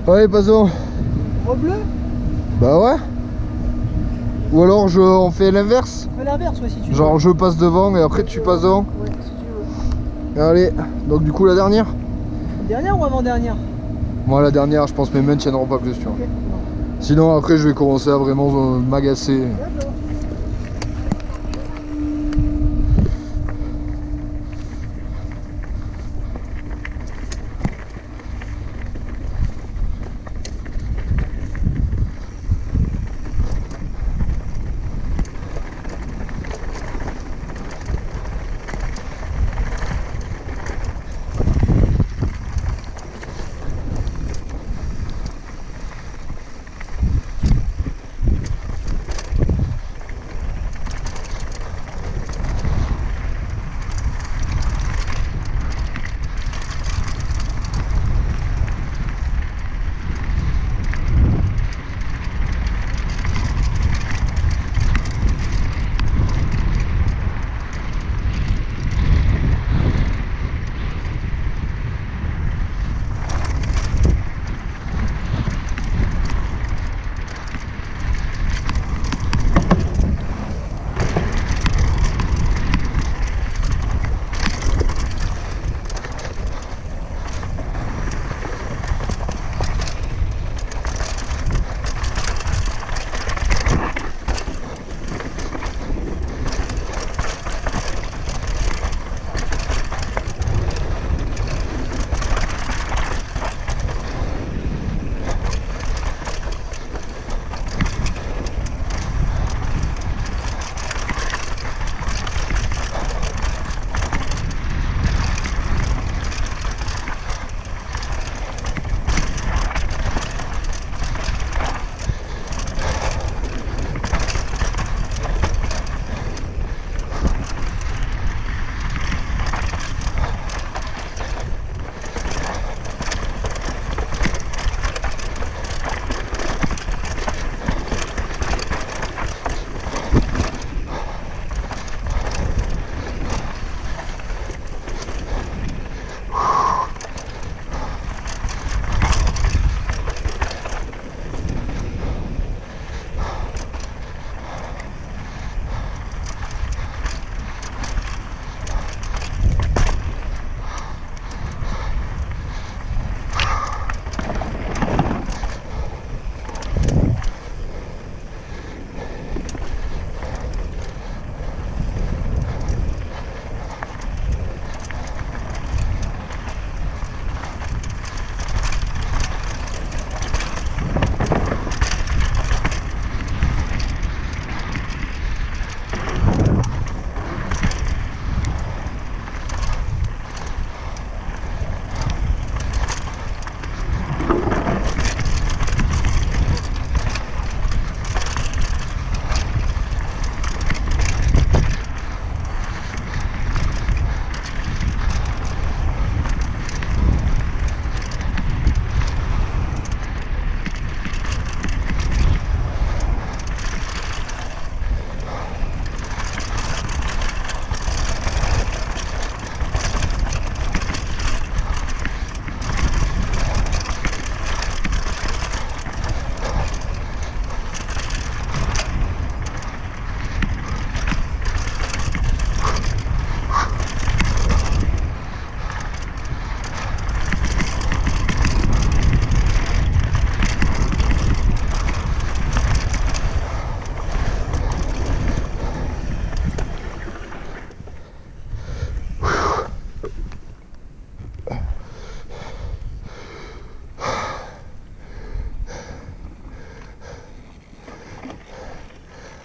Ouais, passons. Au bleu? Bah ouais. Ou alors on fait l'inverse. On fait l'inverse, ouais, si tu veux. Genre je passe devant et après tu passes devant. Ouais, si tu veux. Allez, donc du coup la dernière. Dernière ou avant-dernière? Moi la dernière, je pense que mes mains tiendront pas plus, tu vois. Ok, non. Sinon après je vais commencer à vraiment m'agacer. D'accord.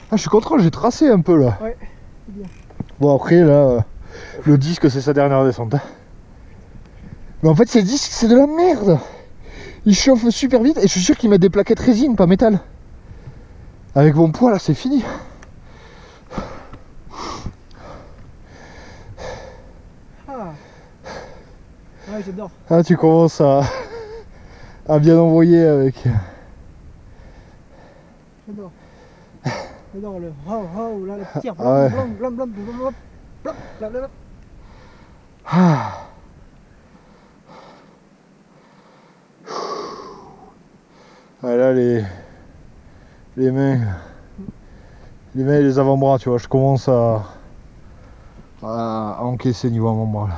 Ah, je suis content, j'ai tracé un peu là. Ouais, c'est bien. Bon après là, le disque c'est sa dernière descente. Hein. Mais en fait ces disques c'est de la merde. Ils chauffent super vite et je suis sûr qu'ils mettent des plaquettes résine, pas métal. Avec mon poids là c'est fini. Ah. Ouais, j'adore. Ah tu commences à bien envoyer avec. J'adore. J'adore le ho là, le tir. Ah ouais. Blam, blam, blam, blam, blam, blam, blam, blam. Ah. Voilà les mains. Les mains et les avant-bras, tu vois, je commence à encaisser niveau avant-bras là.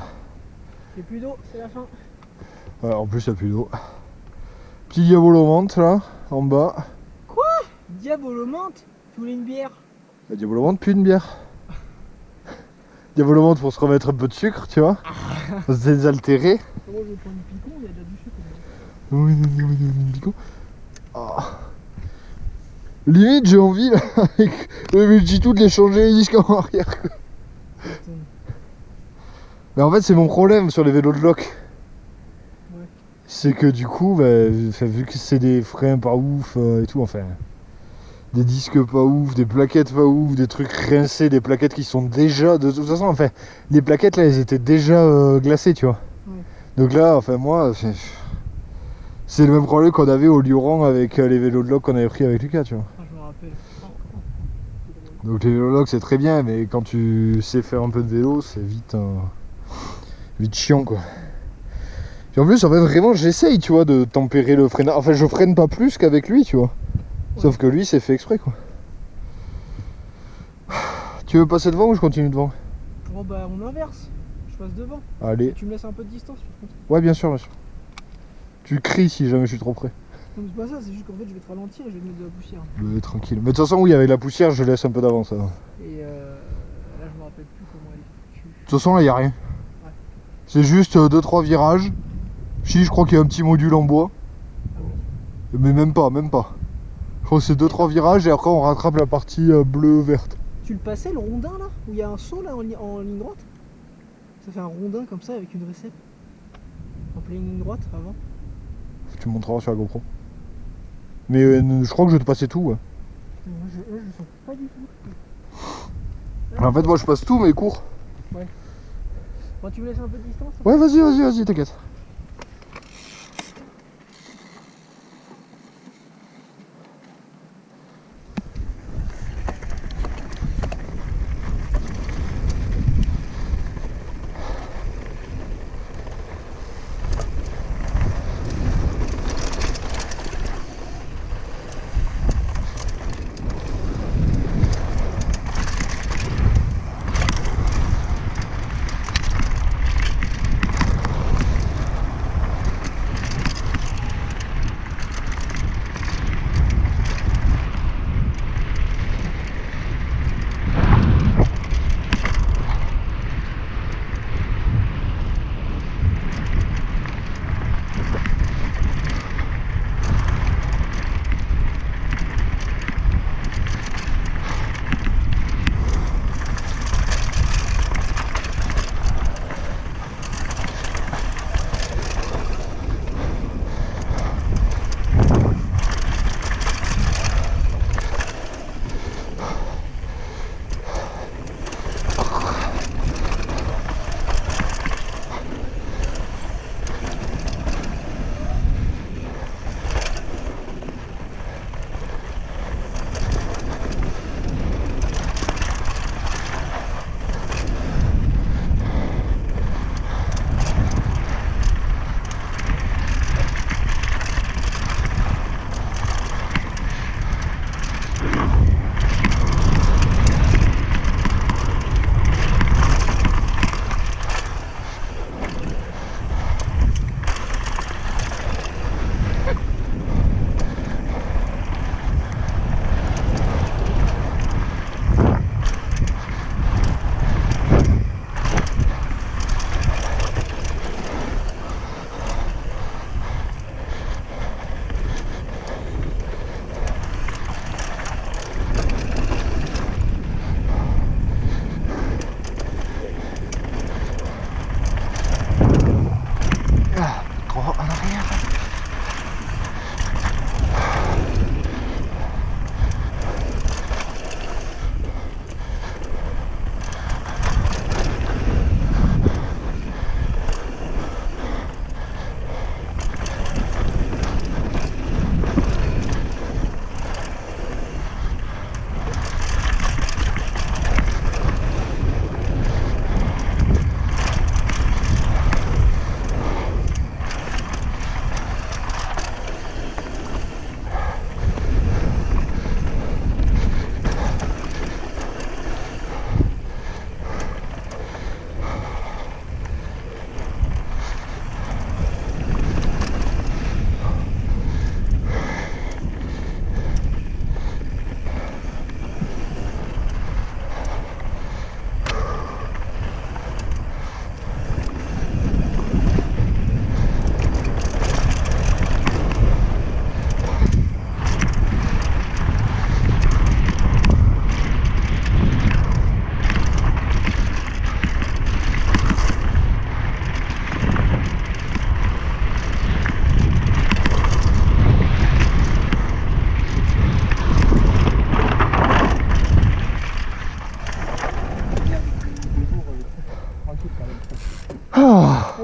Il n'y a plus d'eau, c'est la fin. Ouais, en plus il n'y a plus d'eau. Petit diabolomante là, en bas. Diabolomante, tu voulais une bière? La diabolomante puis une bière. Diabolomante pour se remettre un peu de sucre, tu vois. Pour se désaltérer. Moi je vais prendre du picon, il y a déjà du sucre. Oui, Nico. Ah. Limite j'ai envie là, avec le multitude de les changer les disques en arrière quoi. Mais en fait c'est mon problème sur les vélos de loc. Ouais. C'est que du coup, bah, vu que c'est des freins pas ouf et tout, enfin des disques pas ouf, des plaquettes pas ouf, des trucs rincés, des plaquettes qui sont déjà, de toute façon, enfin les plaquettes là elles étaient déjà glacées, tu vois. Ouais. Donc là, enfin moi, c'est le même problème qu'on avait au Lioran avec les vélos de loc qu'on avait pris avec Lucas, tu vois. Ah, je me rappelle. Donc les vélos de loc c'est très bien, mais quand tu sais faire un peu de vélo, c'est vite chiant quoi. Puis en plus, en fait, vraiment, j'essaye, tu vois, de tempérer le freinage. Enfin, je freine pas plus qu'avec lui, tu vois. Ouais. Sauf que lui, c'est fait exprès, quoi. Tu veux passer devant ou je continue devant? Oh bah, on inverse. Je passe devant. Allez. Tu me laisses un peu de distance, par contre. Ouais, bien sûr, bien sûr. Tu cries si jamais je suis trop près. Non, mais c'est pas ça, c'est juste qu'en fait, je vais te ralentir et je vais te mettre de la poussière. Mais tranquille. Mais de toute façon, oui, avec la poussière, je laisse un peu d'avance. Là, je me rappelle plus comment elle est foutue. de toute façon, là, y a rien. Ouais. C'est juste 2-3 virages. Si, je crois qu'il y a un petit module en bois. Ah oui. Mais même pas. Je crois que c'est 2-3 virages et après on rattrape la partie bleu-verte. Tu le passais le rondin là? Où il y a un saut là en ligne droite? Ça fait un rondin comme ça avec une recette. En pleine ligne droite avant. Tu me montreras sur la GoPro. Mais je crois que je vais te passer tout. Ouais. Moi je sens pas du tout. En fait, moi je passe tout mais court. Ouais. Bon, tu me laisses un peu de distance? Ouais, vas-y, t'inquiète.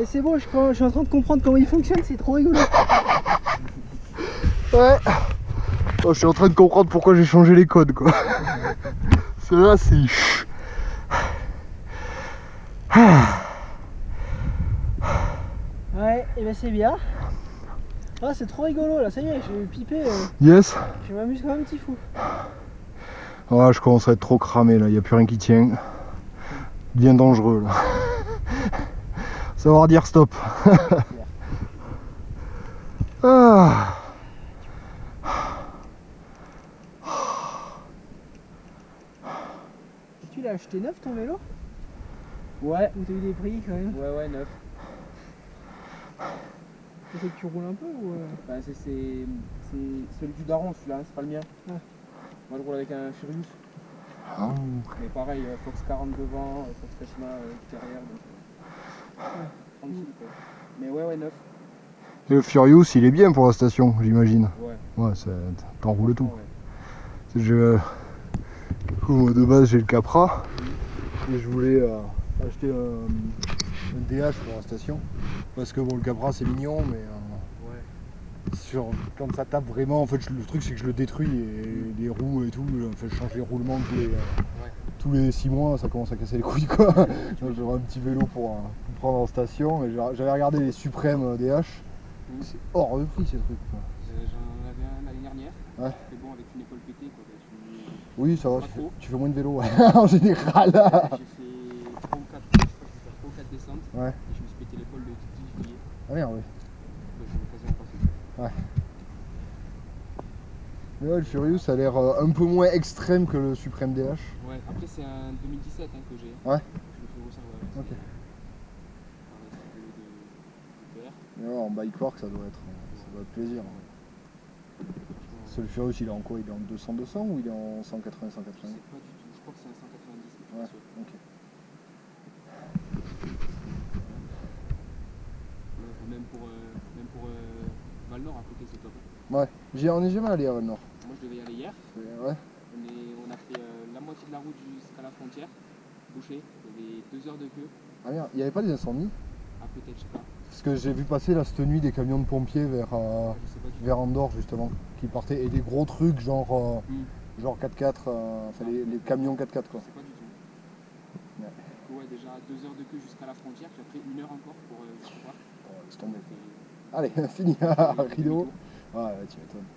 Allez, c'est bon, je suis en train de comprendre comment il fonctionne, c'est trop rigolo. Ouais. Oh, je suis en train de comprendre pourquoi j'ai changé les codes quoi. Cela c'est... Ouais, et ben c'est bien. Ah, c'est trop rigolo là, ça y est, je vais piper. Yes. Je m'amuse comme un petit fou. Ouais, je commence à être trop cramé là, il n'y a plus rien qui tient. Bien dangereux là. Savoir dire stop. Ah. Tu l'as acheté neuf ton vélo? Ouais. Ou t'as eu des prix quand même? Ouais, neuf. C'est que tu roules un peu ou Bah, c'est celui du daron, celui-là, c'est pas le mien. Ouais. Moi, je roule avec un Furious. Oh. Mais pareil, Fox 40 devant, Fox Kashima derrière. Donc, tranquille quoi. Mais ouais, neuf. Et le Furious il est bien pour la station j'imagine. Ouais. Ouais, t'en roules tout. Ouais. Moi de base j'ai le Capra et je voulais acheter un DH pour la station parce que bon le Capra c'est mignon mais quand ça tape vraiment en fait le truc c'est que je le détruis et les roues et tout, en fait, je change les roulements tous les 6 mois, ça commence à casser les couilles quoi. J'aurais un petit vélo pour prendre en station et j'avais regardé les suprêmes DH, c'est hors de prix ces trucs quoi. J'en avais un l'année dernière. Ouais. C'était bon avec une épaule pétée quoi. Oui ça va, Pas trop. tu fais moins de vélo en général. J'ai fait 3 ou 4, je crois que j'ai fait 3 ou 4 descentes. Ouais. Et je me suis pété l'épaule le 10 juillet. Ah merde oui. Donc j'en ai quasiment passé. Ouais. Mais ouais, le Furious ça a l'air un peu moins extrême que le Supreme DH. Ouais, après c'est un 2017 que j'ai. Ouais. Je me fais resserver. Ok. Pareil, c'est un vélo de père. Mais ouais, en bikepark ça doit être plaisir. Le Furious il est en quoi? Il est en 200-200 ou il est en 180-180? Je sais pas du tout, je crois que c'est un 190 mais Ouais, je suis sûr. ok. Même pour Val-Nord à côté c'est top. Ouais, on est jamais allé à Val-Nord. Moi je devais y aller hier. Ouais. On a fait la moitié de la route jusqu'à la frontière, bouchée, il y avait 2 heures de queue. Ah merde, il n'y avait pas des incendies? Ah peut-être, je sais pas. Parce que j'ai vu passer là cette nuit des camions de pompiers vers Je sais pas du tout. Andorre justement, qui partaient, et des gros trucs genre 4x4, enfin les camions 4x4 quoi. Je sais pas du tout. Ouais. Donc, ouais, déjà 2 heures de queue jusqu'à la frontière, puis après 1 heure encore pour voir. Oh, laisse tomber. Allez, fini à Rideau. Ouais, tu m'étonnes.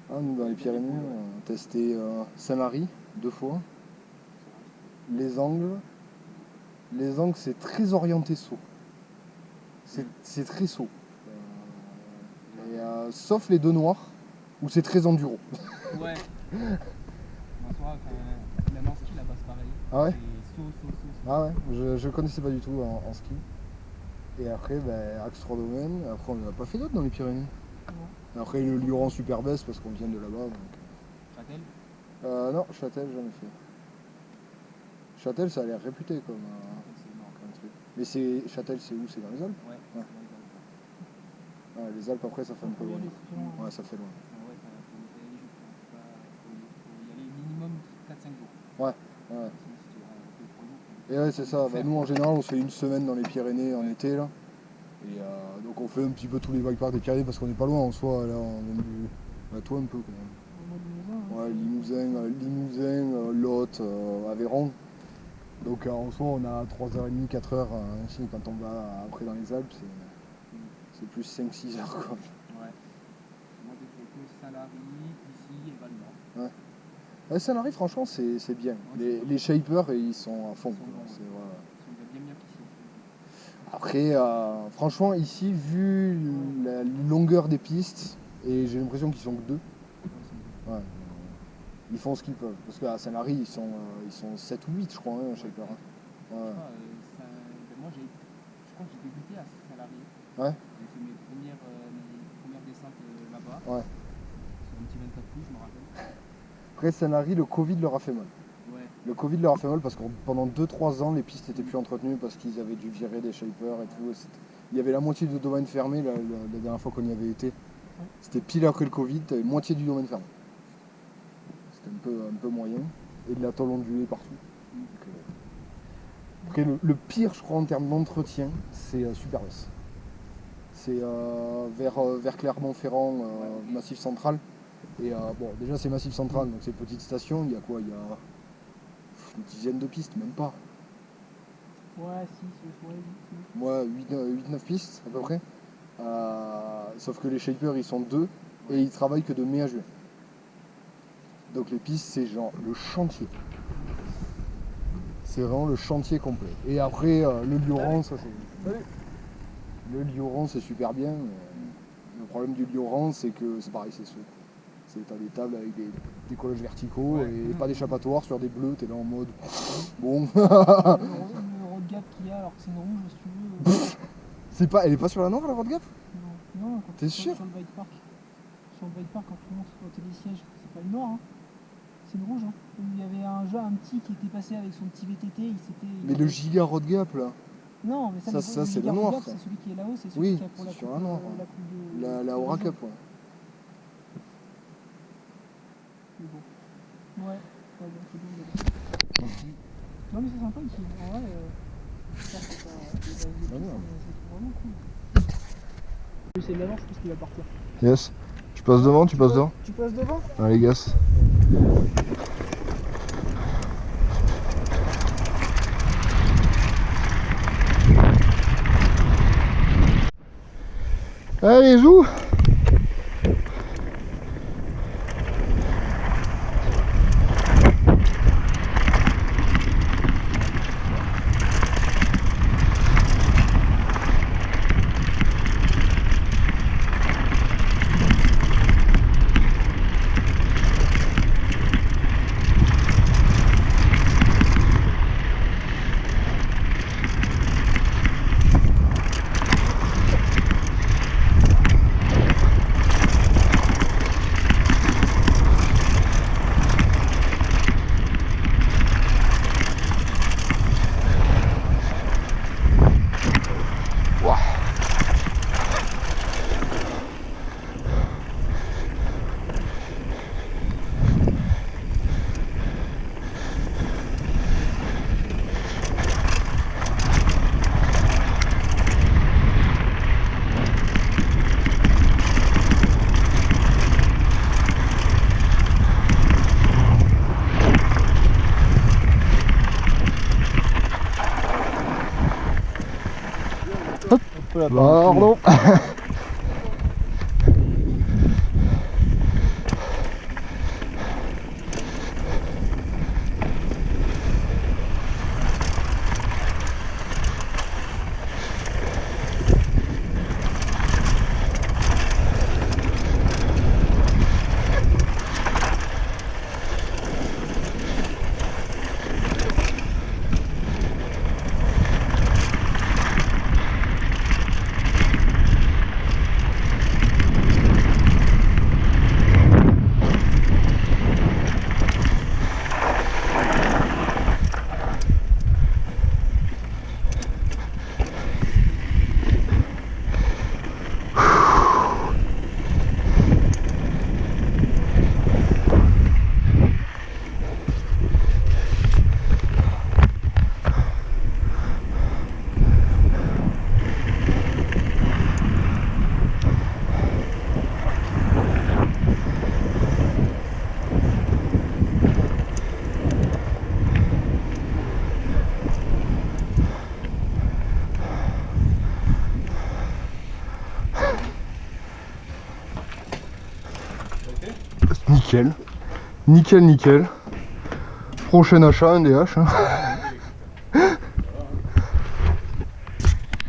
Ah, nous dans les Pyrénées, on a testé Saint-Lary 2 fois. Les Angles c'est très orienté saut. C'est très saut. Sauf les deux noirs où c'est très enduro. Ouais. En soi, même en ski là-bas c'est pareil. Ah ouais? C'est saut. Ah ouais, je connaissais pas du tout en ski. Et après, Axe 3 Domaines, après on n'a pas fait d'autres dans les Pyrénées. Non. Après le Luron Superbest parce qu'on vient de là-bas. Châtel? Non, Châtel jamais fait. Châtel ça a l'air réputé comme truc. Mais Châtel c'est où? C'est dans les Alpes? Ouais. Ouais, les Alpes après ça fait un peu loin. Ouais. Ouais, ça fait loin. Ouais, ça faut y aller les jours. Faut y aller minimum 4-5 jours. Ouais. Sinon si tu vas 2-3 jours. Et ouais c'est ça, nous en général on se fait une semaine dans les Pyrénées en été là. Et donc on fait un petit peu tous les bikeparks des Pyrénées parce qu'on n'est pas loin en soi, là on vient du... toi un peu quand même. Ouais, Limousin, Lot, Aveyron. Donc en soi on a 3h30, 4h ici, quand on va après dans les Alpes c'est plus 5-6 heures quoi. Ouais. Moi j'ai fait que Saint-Lary, ici et Val-Nord. Ouais. Saint-Lary franchement c'est bien. Les shapers ils sont à fond. Ils sont bien qu'ici. Après franchement ici vu la longueur des pistes, et j'ai l'impression qu'ils sont que 2. Ouais. Ils font ce qu'ils peuvent. Parce qu'à Saint-Lary ils sont 7 ou 8 je crois, shaper. Ouais. Moi je crois que j'ai débuté à Saint-Lary. Ouais. J'ai fait mes premières descentes là-bas. Ouais. Sur un petit 24 pouces, je me rappelle. Après Saint-Lary, le Covid leur a fait mal. Ouais. Le Covid leur a fait mal parce que pendant 2-3 ans, les pistes n'étaient plus entretenues parce qu'ils avaient dû virer des shapers et tout. Il y avait la moitié du domaine fermé la dernière fois qu'on y avait été. C'était pile après le Covid, tu avais moitié du domaine fermé. C'était un peu moyen. Et de la tôle ondulée partout. Après, le pire, je crois, en termes d'entretien, c'est Superbès. C'est vers Clermont-Ferrand, Massif Central. Et bon, déjà, c'est Massif Central, donc c'est une petite station. Il y a quoi? Il y a une dizaine de pistes, même pas. Ouais, si, ouais, Moi, 8-9 pistes à peu près. Sauf que les shapers, ils sont 2 et ils travaillent que de mai à juin. Donc les pistes, c'est genre le chantier. C'est vraiment le chantier complet. Et après, le Lioran, ça c'est... Le Lioran, c'est super bien. Le problème du Lioran, c'est que c'est pareil, c'est souple. T'as des tables avec des décollages verticaux et pas d'échappatoire sur des bleus, t'es là en mode... Bon... Le road gap qu'il y a alors que c'est une rouge, si tu veux. C'est pas... Elle est pas sur la noire, la road gap? Non, quand t'es tu sûr? sur le bike park. Sur le bike park, quand tu montes au télésiège, c'est pas une noire, hein. C'est une rouge, hein. Il y avait un petit qui était passé avec son petit VTT, il s'était... Mais le giga road gap là? Non, mais ça c'est le noir, ça. C'est celui qui est là-haut, c'est celui oui, qui a pour la sur coupe, un noir. La Aura Cup, ouais. Mais bon. Ouais, bon, c'est bon. Non mais c'est sympa ici, en vrai, c'est vraiment cool. C'est de l'avant, je pense qu'il va partir. Yes. Tu passes devant, tu passes devant? Tu passes devant? Allez, gas. Allez, zou. Pardon. Nickel. Nickel, nickel. Prochain achat, un DH. Hein.